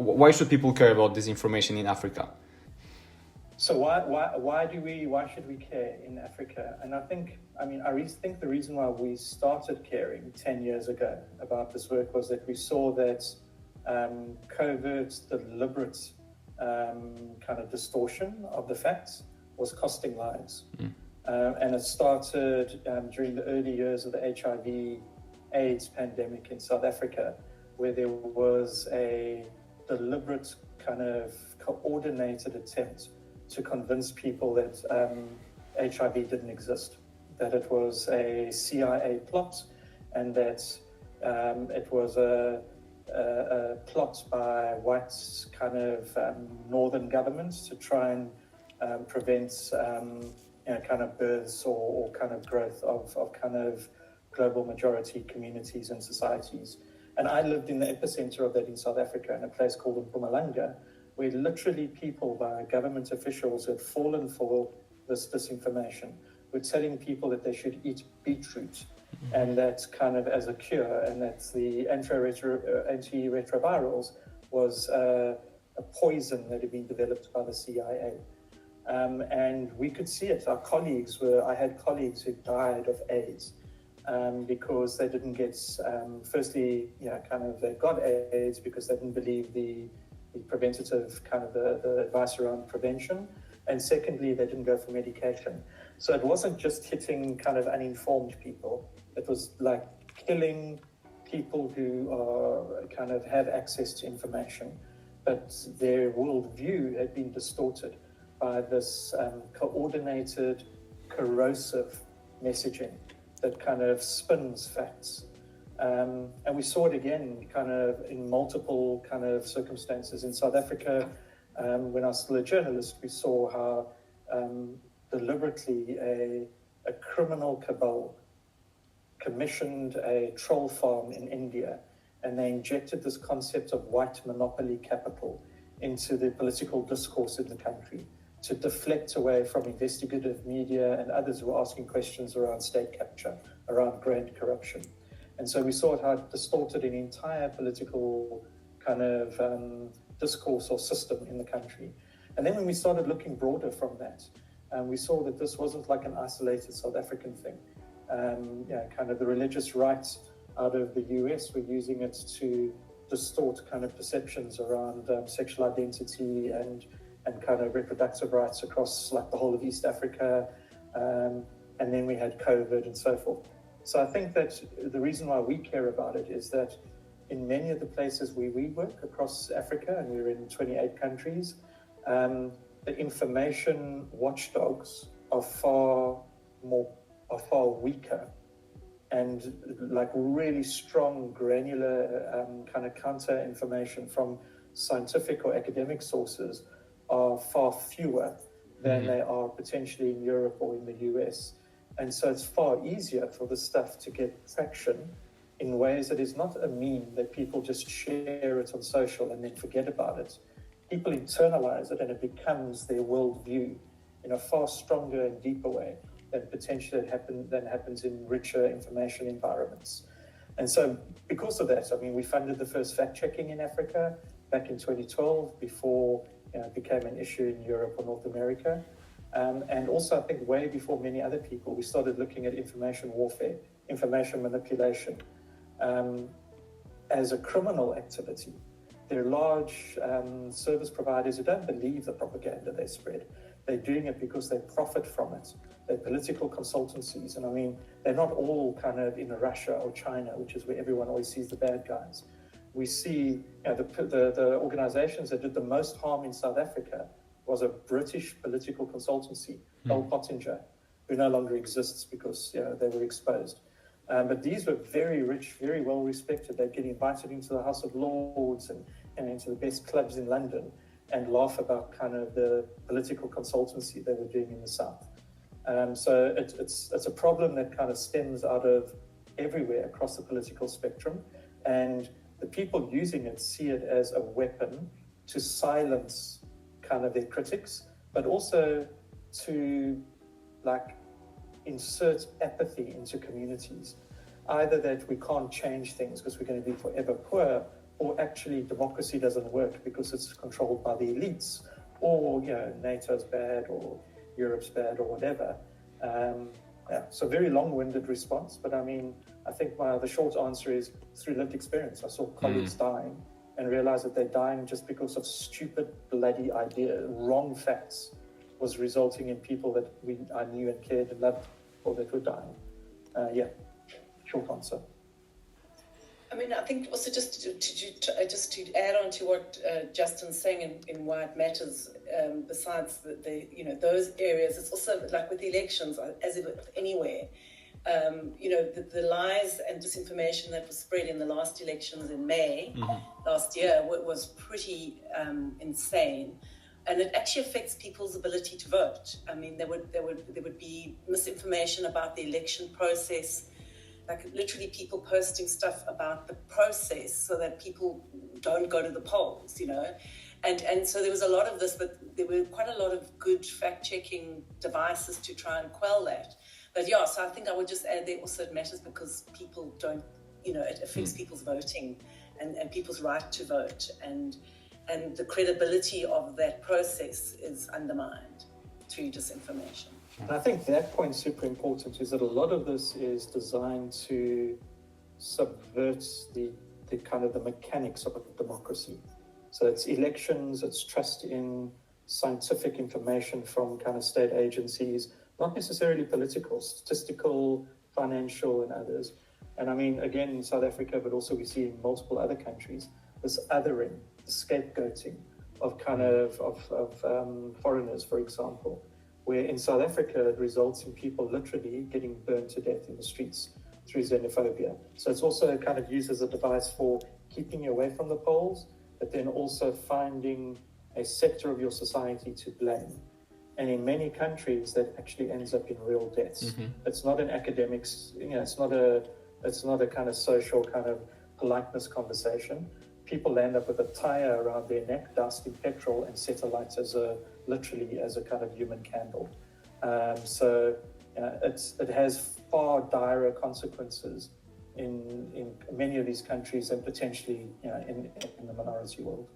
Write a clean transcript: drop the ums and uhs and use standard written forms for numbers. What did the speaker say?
why should people care about disinformation in Africa? So why should we care in Africa? And I think the reason why we started caring 10 years ago about this work was that we saw that covert, deliberate kind of distortion of the facts was costing lives. And it started during the early years of the HIV/AIDS pandemic in South Africa, where there was a deliberate kind of coordinated attempt to convince people that HIV didn't exist, that it was a CIA plot, and that it was a plot by white kind of northern governments to try and prevent kind of births or kind of growth of kind of global majority communities and societies. And I lived in the epicenter of that in South Africa, in a place called Mpumalanga, where literally people, by government officials, had fallen for this disinformation. We're telling people that they should eat beetroot, and that's kind of as a cure, and that the antiretrovirals was a poison that had been developed by the CIA. And we could see it. I had colleagues who died of AIDS because they didn't get, they got AIDS because they didn't believe the preventative kind of the advice around prevention. And secondly, they didn't go for medication. So it wasn't just hitting kind of uninformed people. It was like killing people who are kind of have access to information, but their worldview had been distorted by this coordinated, corrosive messaging that kind of spins facts. And we saw it again kind of in multiple kind of circumstances. In South Africa, when I was still a journalist, we saw how deliberately a criminal cabal commissioned a troll farm in India, and they injected this concept of white monopoly capital into the political discourse in the country to deflect away from investigative media and others who were asking questions around state capture, around grand corruption. And so we saw how it distorted an entire political kind of discourse or system in the country. And then when we started looking broader from that, we saw that this wasn't like an isolated South African thing. Kind of the religious right out of the US were using it to distort kind of perceptions around sexual identity and kind of reproductive rights across like the whole of East Africa. And then we had COVID and so forth. So I think that the reason why we care about it is that in many of the places where we work across Africa, and we're in 28 countries, the information watchdogs are far weaker, and like really strong, granular kind of counter information from scientific or academic sources are far fewer than they are potentially in Europe or in the US. And so it's far easier for this stuff to get traction in ways that is not a meme that people just share it on social and then forget about it. People internalize it and it becomes their worldview in a far stronger and deeper way than potentially happens in richer information environments. And so because of that, I mean, we funded the first fact-checking in Africa back in 2012 before it became an issue in Europe or North America. And also, I think way before many other people, we started looking at information warfare, information manipulation as a criminal activity. There are large service providers who don't believe the propaganda they spread. They're doing it because they profit from it. They're political consultancies. And I mean, they're not all kind of in Russia or China, which is where everyone always sees the bad guys. We see the organizations that did the most harm in South Africa was a British political consultancy, Bell Pottinger, who no longer exists because they were exposed. But these were very rich, very well respected. They'd get invited into the House of Lords and into the best clubs in London and laugh about kind of the political consultancy they were doing in the South. So it's a problem that kind of stems out of everywhere across the political spectrum. And the people using it see it as a weapon to silence kind of their critics, but also to like insert apathy into communities. Either that we can't change things because we're going to be forever poor, or actually democracy doesn't work because it's controlled by the elites, or NATO's bad, or Europe's bad, or whatever. So very long-winded response, but I mean, I think the short answer is through lived experience. I saw colleagues dying and realized that they're dying just because of stupid, bloody idea, wrong facts was resulting in people that I knew and cared and loved, or that were dying. Short answer. I mean, I think also just to add on to what Justin's saying in why it matters, besides those areas, it's also like with elections, as if anywhere, the lies and disinformation that was spread in the last elections in May last year was pretty insane, and it actually affects people's ability to vote. I mean, there would be misinformation about the election process. Like literally people posting stuff about the process so that people don't go to the polls, and so there was a lot of this, but there were quite a lot of good fact-checking devices to try and quell that. But so I think I would just add there also it matters because people don't, it affects people's voting and people's right to vote, and the credibility of that process is undermined through disinformation. And I think that point is super important, is that a lot of this is designed to subvert the kind of the mechanics of democracy. So it's elections, it's trust in scientific information from kind of state agencies, not necessarily political, statistical, financial, and others. And I mean, again, in South Africa, but also we see in multiple other countries, this othering, the scapegoating of kind of foreigners, for example, where in South Africa it results in people literally getting burned to death in the streets through xenophobia. So it's also kind of used as a device for keeping you away from the polls, but then also finding a sector of your society to blame. And in many countries, that actually ends up in real deaths. It's not an academics, it's not a kind of social kind of politeness conversation. People end up with a tire around their neck, doused in petrol, and set alight literally as a kind of human candle. It has far direr consequences in many of these countries, and potentially in the minority world.